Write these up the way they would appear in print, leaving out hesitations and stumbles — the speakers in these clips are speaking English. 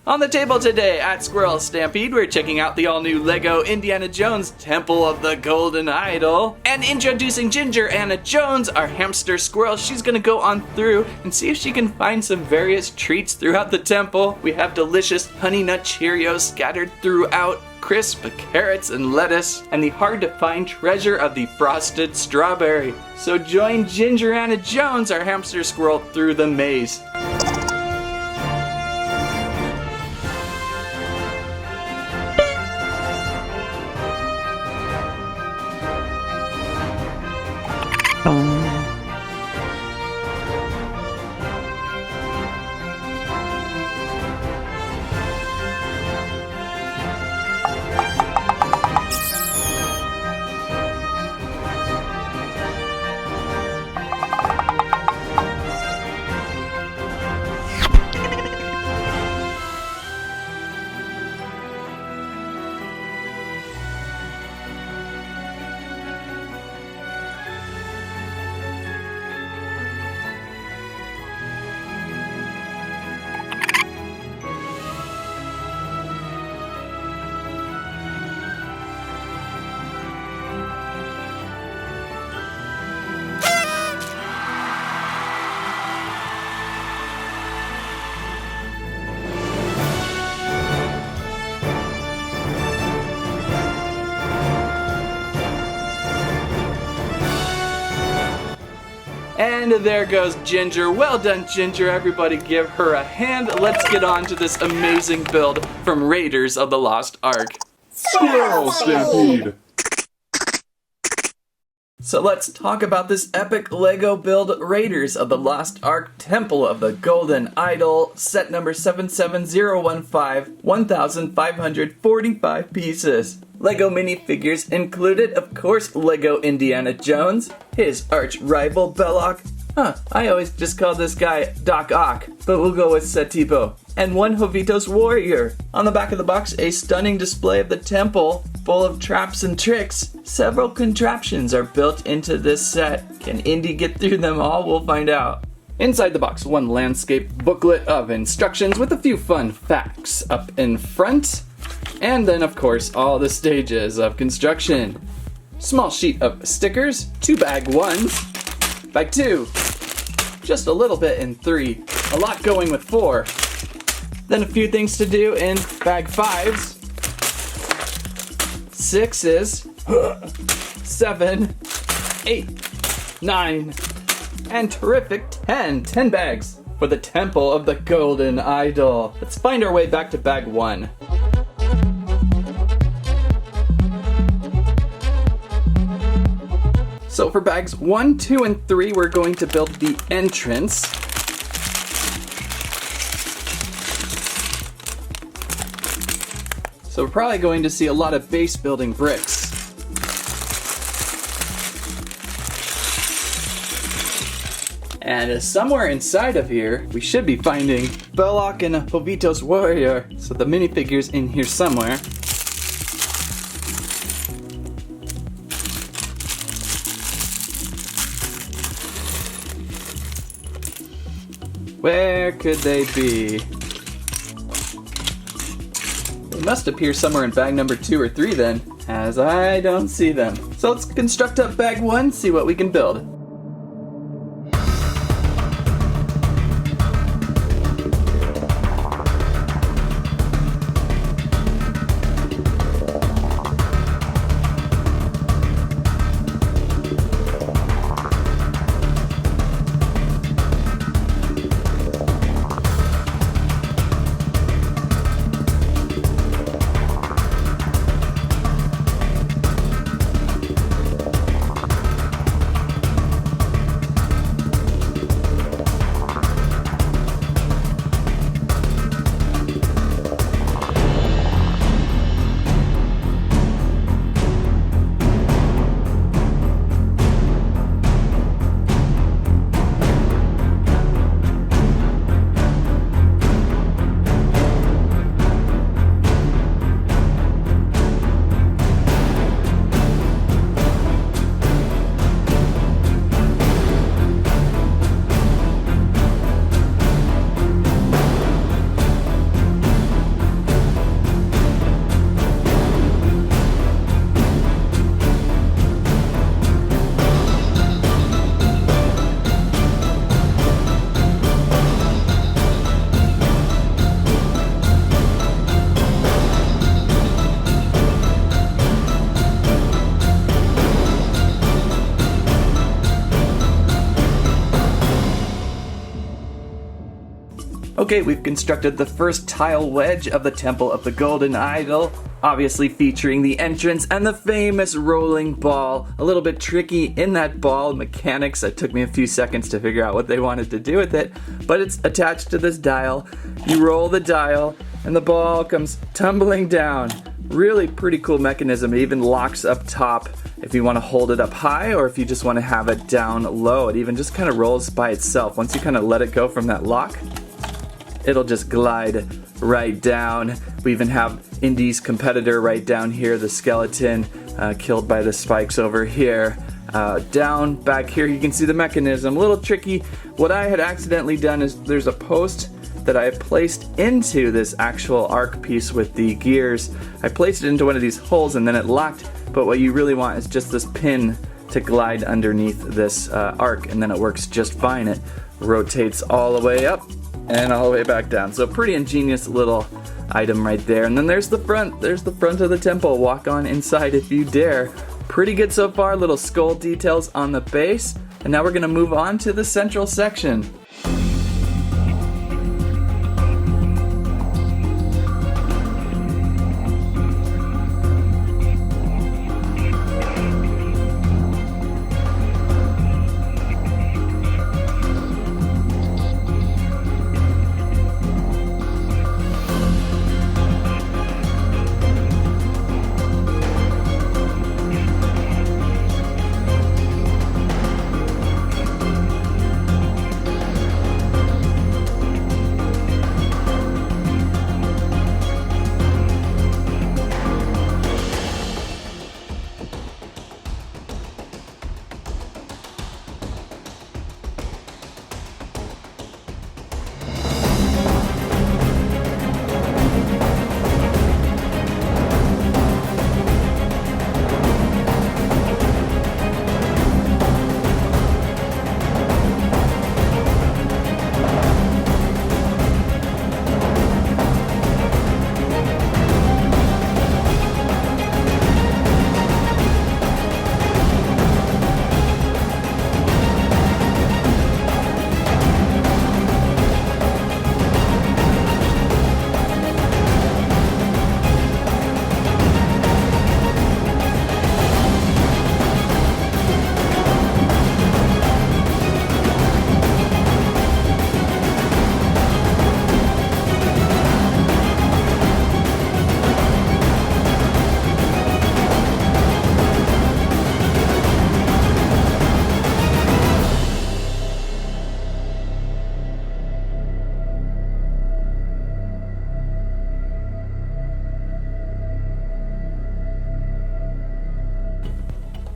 On the table today at Squirrel Stampede, we're checking out the all-new LEGO Indiana Jones Temple of the Golden Idol. And introducing Ginger Anna Jones, our hamster squirrel. She's gonna go on through and see if she can find some various treats throughout the temple. We have delicious Honey Nut Cheerios scattered throughout, crisp carrots and lettuce, and the hard-to-find treasure of the frosted strawberry. So join Ginger Anna Jones, our hamster squirrel, through the maze. And there goes Ginger. Well done, Ginger. Everybody give her a hand. Let's get on to this amazing build from Raiders of the Lost Ark. Squirrel Stampede! So let's talk about this epic LEGO build, Raiders of the Lost Ark Temple of the Golden Idol, set number 77015, 1,545 pieces. LEGO minifigures included, of course, LEGO Indiana Jones, his arch rival Belloc. I always just call this guy Doc Ock, but we'll go with Setipo. And one Jovito's warrior. On the back of the box, a stunning display of the temple, full of traps and tricks. Several contraptions are built into this set. Can Indy get through them all? We'll find out. Inside the box, one landscape booklet of instructions with a few fun facts up in front. And then, of course, all the stages of construction. Small sheet of stickers, 2 bag 1s, bag 2, just a little bit in 3, a lot going with 4. Then a few things to do in bag 5s, 6s, 7, 8, 9, and terrific 10 bags for the Temple of the Golden Idol. Let's find our way back to bag 1. So for bags 1, 2, and 3, we're going to build the entrance. So we're probably going to see a lot of base building bricks. And somewhere inside of here, we should be finding Belloc and Jovito's warrior. So the minifigure's in here somewhere. Where could they be? They must appear somewhere in bag number 2 or 3 then, as I don't see them. So let's construct up bag 1, see what we can build. Okay, we've constructed the first tile wedge of the Temple of the Golden Idol, obviously featuring the entrance and the famous rolling ball. A little bit tricky in that ball mechanics. It took me a few seconds to figure out what they wanted to do with it, but it's attached to this dial. You roll the dial and the ball comes tumbling down. Really pretty cool mechanism. It even locks up top if you want to hold it up high or if you just want to have it down low. It even just kind of rolls by itself. Once you kind of let it go from that lock, it'll just glide right down. We even have Indy's competitor right down here, the skeleton, killed by the spikes over here. Down back here you can see the mechanism. A little tricky. What I had accidentally done is there's a post that I placed into this actual arc piece with the gears. I placed it into one of these holes and then it locked, but what you really want is just this pin to glide underneath this arc, and then it works just fine. It rotates all the way up and all the way back down. So pretty ingenious little item right there. And then there's the front. There's the front of the temple. Walk on inside if you dare. Pretty good so far. Little skull details on the base. And now we're going to move on to the central section.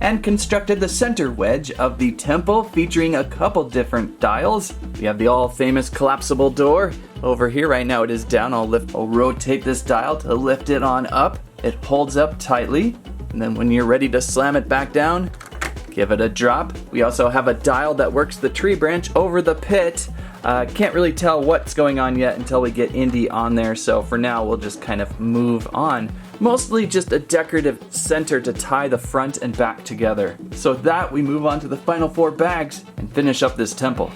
And constructed the center wedge of the temple, featuring a couple different dials. We have the all famous collapsible door over here. Right now it is down. I'll rotate this dial to lift it on up. It holds up tightly, and then when you're ready to slam it back down, give it a drop. We also have a dial that works the tree branch over the pit. Can't really tell what's going on yet until we get Indy on there, so for now we'll just kind of move on. Mostly just a decorative center to tie the front and back together. So with that, we move on to the final 4 bags and finish up this temple.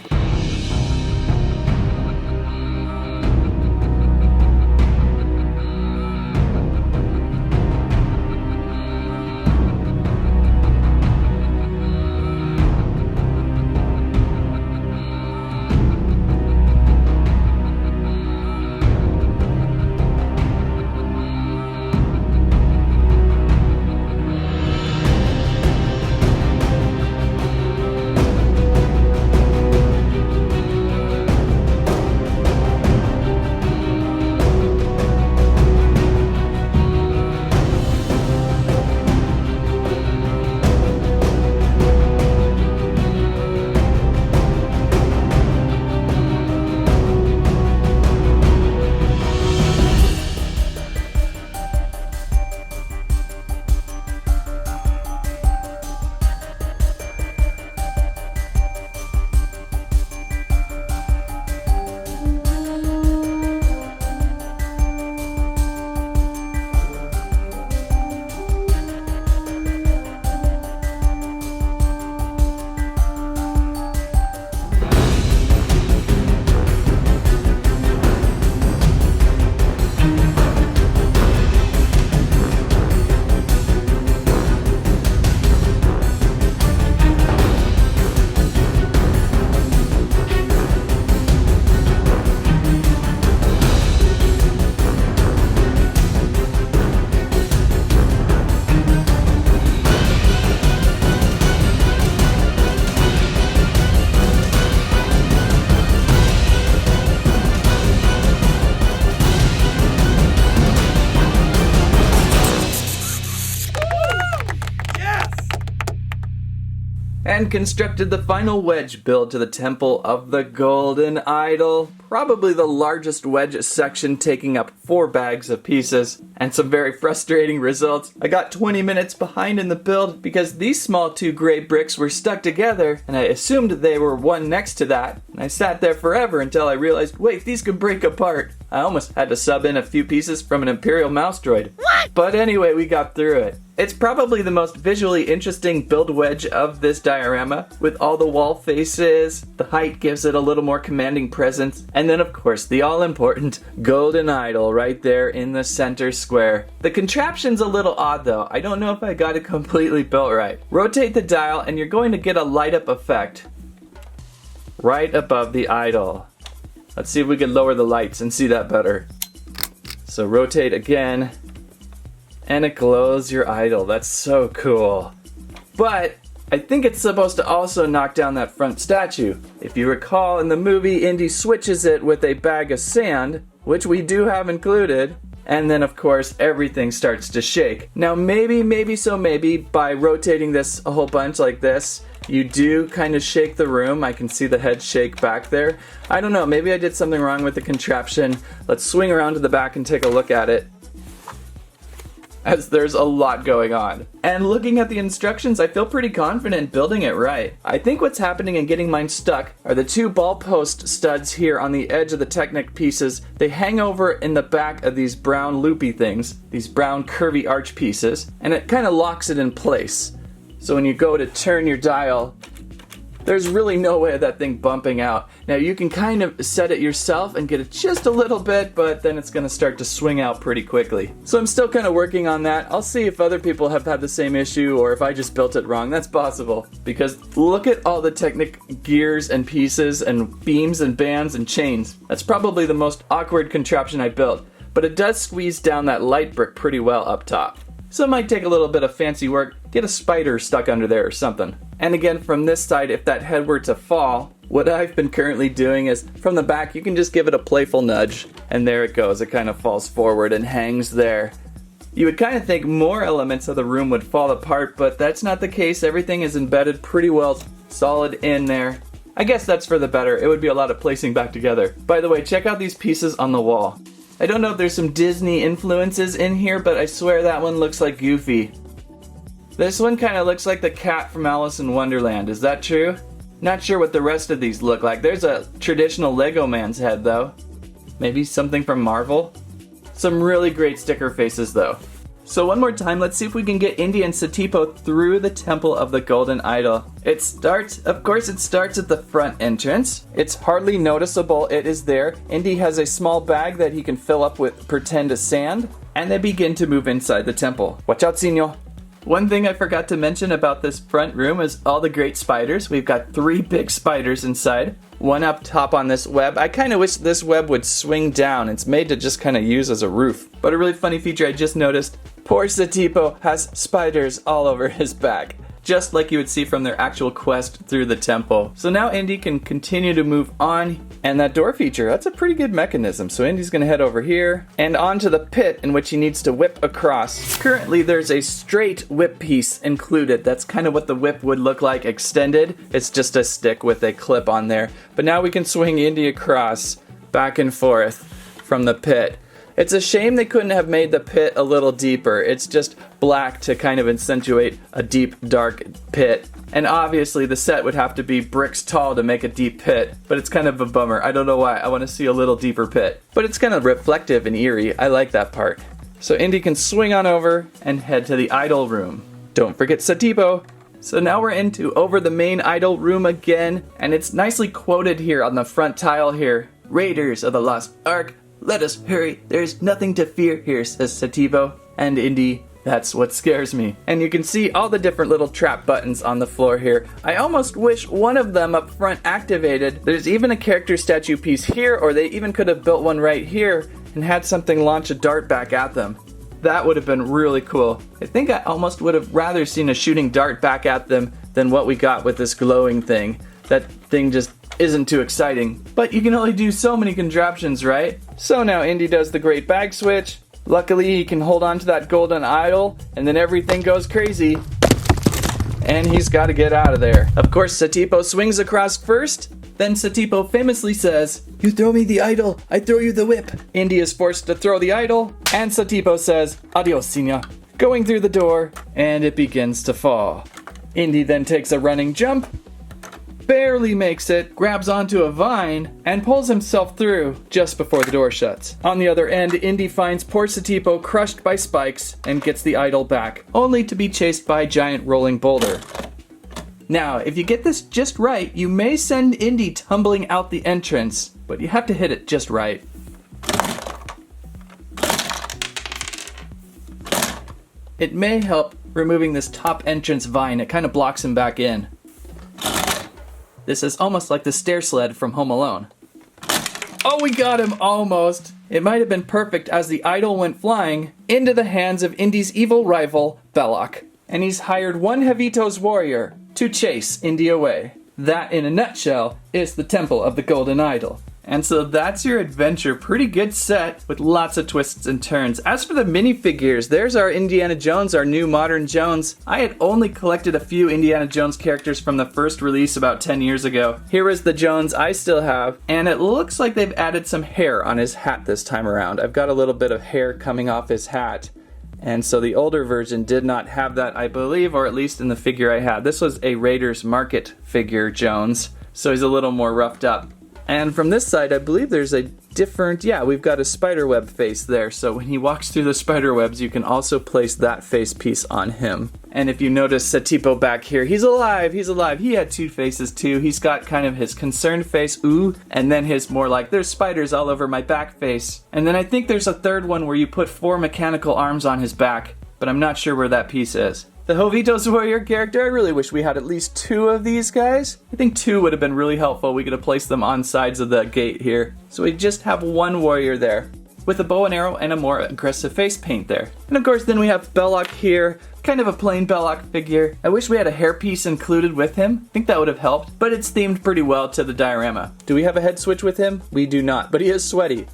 and constructed the final wedge build to the Temple of the Golden Idol. Probably the largest wedge section, taking up 4 bags of pieces, and some very frustrating results. I got 20 minutes behind in the build because these small 2 gray bricks were stuck together, and I assumed they were one next to that. And I sat there forever until I realized, wait, these could break apart. I almost had to sub in a few pieces from an Imperial mouse droid. What? But anyway, we got through it. It's probably the most visually interesting build wedge of this diorama, with all the wall faces. The height gives it a little more commanding presence, and then of course the all-important golden idol right there in the center square. The contraption's a little odd though. I don't know if I got it completely built right. Rotate the dial and you're going to get a light up effect right above the idol. Let's see if we can lower the lights and see that better. So rotate again, and it glows your idol. That's so cool. But I think it's supposed to also knock down that front statue. If you recall, in the movie, Indy switches it with a bag of sand, which we do have included, and then of course everything starts to shake. Now maybe by rotating this a whole bunch like this, you do kind of shake the room. I can see the head shake back there. I don't know, maybe I did something wrong with the contraption. Let's swing around to the back and take a look at it, as there's a lot going on. And looking at the instructions, I feel pretty confident building it right. I think what's happening and getting mine stuck are the 2 ball post studs here on the edge of the Technic pieces. They hang over in the back of these brown loopy things, these brown curvy arch pieces, and it kind of locks it in place. So when you go to turn your dial, there's really no way of that thing bumping out. Now you can kind of set it yourself and get it just a little bit, but then it's gonna start to swing out pretty quickly. So I'm still kind of working on that. I'll see if other people have had the same issue or if I just built it wrong. That's possible. Because look at all the Technic gears and pieces and beams and bands and chains. That's probably the most awkward contraption I built, but it does squeeze down that light brick pretty well up top. So it might take a little bit of fancy work, get a spider stuck under there or something. And again, from this side, if that head were to fall, what I've been currently doing is, from the back, you can just give it a playful nudge, and there it goes. It kind of falls forward and hangs there. You would kind of think more elements of the room would fall apart, but that's not the case. Everything is embedded pretty well solid in there. I guess that's for the better. It would be a lot of placing back together. By the way, check out these pieces on the wall. I don't know if there's some Disney influences in here, but I swear that one looks like Goofy. This one kind of looks like the cat from Alice in Wonderland. Is that true? Not sure what the rest of these look like. There's a traditional Lego man's head though. Maybe something from Marvel? Some really great sticker faces though. So one more time, let's see if we can get Indy and Satipo through the Temple of the Golden Idol. It starts at the front entrance. It's hardly noticeable, it is there. Indy has a small bag that he can fill up with pretend sand, and they begin to move inside the temple. Watch out, senor. One thing I forgot to mention about this front room is all the great spiders. We've got 3 big spiders inside. One up top on this web. I kind of wish this web would swing down. It's made to just kind of use as a roof. But a really funny feature I just noticed, poor Satipo has spiders all over his back, just like you would see from their actual quest through the temple. So now Indy can continue to move on, and that door feature, that's a pretty good mechanism. So Indy's gonna head over here and onto the pit in which he needs to whip across. Currently there's a straight whip piece included. That's kind of what the whip would look like extended. It's just a stick with a clip on there. But now we can swing Indy across back and forth from the pit. It's a shame they couldn't have made the pit a little deeper. It's just black to kind of accentuate a deep, dark pit. And obviously the set would have to be bricks tall to make a deep pit, but it's kind of a bummer. I don't know why. I want to see a little deeper pit. But it's kind of reflective and eerie. I like that part. So Indy can swing on over and head to the idol room. Don't forget Satipo. So now we're over the main idol room again, and it's nicely quoted here on the front tile here. Raiders of the Lost Ark, let us hurry, there's nothing to fear here, says Satipo. And Indy, that's what scares me. And you can see all the different little trap buttons on the floor here. I almost wish one of them up front activated. There's even a character statue piece here, or they even could have built one right here and had something launch a dart back at them. That would have been really cool. I think I almost would have rather seen a shooting dart back at them than what we got with this glowing thing. That thing just isn't too exciting. But you can only do so many contraptions, right? So now Indy does the great bag switch. Luckily he can hold on to that golden idol, and then everything goes crazy. and he's got to get out of there. Of course, Satipo swings across first. Then Satipo famously says, "You throw me the idol, I throw you the whip." Indy is forced to throw the idol, and Satipo says, "Adios, senor," going through the door, and it begins to fall. Indy then takes a running jump, barely makes it, grabs onto a vine, and pulls himself through just before the door shuts. On the other end, Indy finds poor Satipo crushed by spikes and gets the idol back, only to be chased by a giant rolling boulder. Now, if you get this just right, you may send Indy tumbling out the entrance, but you have to hit it just right. It may help removing this top entrance vine. It kind of blocks him back in. This is almost like the stair sled from Home Alone. Oh, we got him almost. It might have been perfect as the idol went flying into the hands of Indy's evil rival, Belloc. And he's hired one Jevito's warrior to chase Indy away. That, in a nutshell, is the Temple of the Golden Idol. And so that's your adventure. Pretty good set with lots of twists and turns. As for the minifigures, there's our Indiana Jones, our new modern Jones. I had only collected a few Indiana Jones characters from the first release about 10 years ago. Here is the Jones I still have, and it looks like they've added some hair on his hat this time around. I've got a little bit of hair coming off his hat. And so the older version did not have that, I believe, or at least in the figure I had. This was a Raiders Market figure Jones, so he's a little more roughed up. And from this side, I believe there's a different, we've got a spiderweb face there. So when he walks through the spiderwebs, you can also place that face piece on him. And if you notice Satipo back here, he's alive, he's alive. He had two faces too. He's got kind of his concerned face, ooh, and then his more like, there's spiders all over my back face. And then I think there's a third one where you put 4 mechanical arms on his back, but I'm not sure where that piece is. The Jevito's warrior character, I really wish we had at least 2 of these guys. I think 2 would have been really helpful. We could have placed them on sides of the gate here. So we just have 1 warrior there, with a bow and arrow and a more aggressive face paint there. And of course then we have Belloc here, kind of a plain Belloc figure. I wish we had a hairpiece included with him. I think that would have helped, but it's themed pretty well to the diorama. Do we have a head switch with him? We do not, but he is sweaty.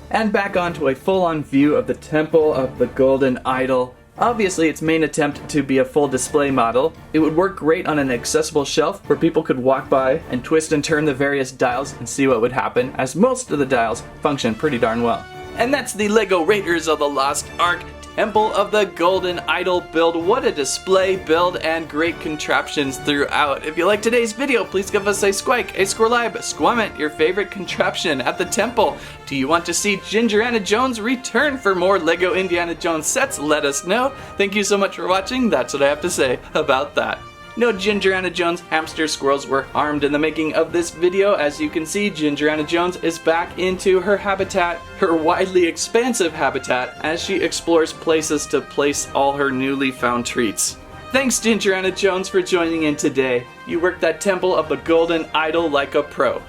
And back onto a full-on view of the Temple of the Golden Idol. Obviously, its main attempt to be a full display model. It would work great on an accessible shelf where people could walk by and twist and turn the various dials and see what would happen, as most of the dials function pretty darn well. And that's the LEGO Raiders of the Lost Ark Temple of the Golden Idol build. What a display build and great contraptions throughout. If you like today's video, please give us a squike, a squirrelibe, squamment, your favorite contraption at the temple. Do you want to see Gingerana Jones return for more LEGO Indiana Jones sets? Let us know. Thank you so much for watching. That's what I have to say about that. No Gingerana Jones hamster squirrels were harmed in the making of this video. As you can see, Gingerana Jones is back into her habitat, her widely expansive habitat, as she explores places to place all her newly found treats. Thanks, Gingerana Jones, for joining in today. You worked that Temple of the Golden Idol like a pro.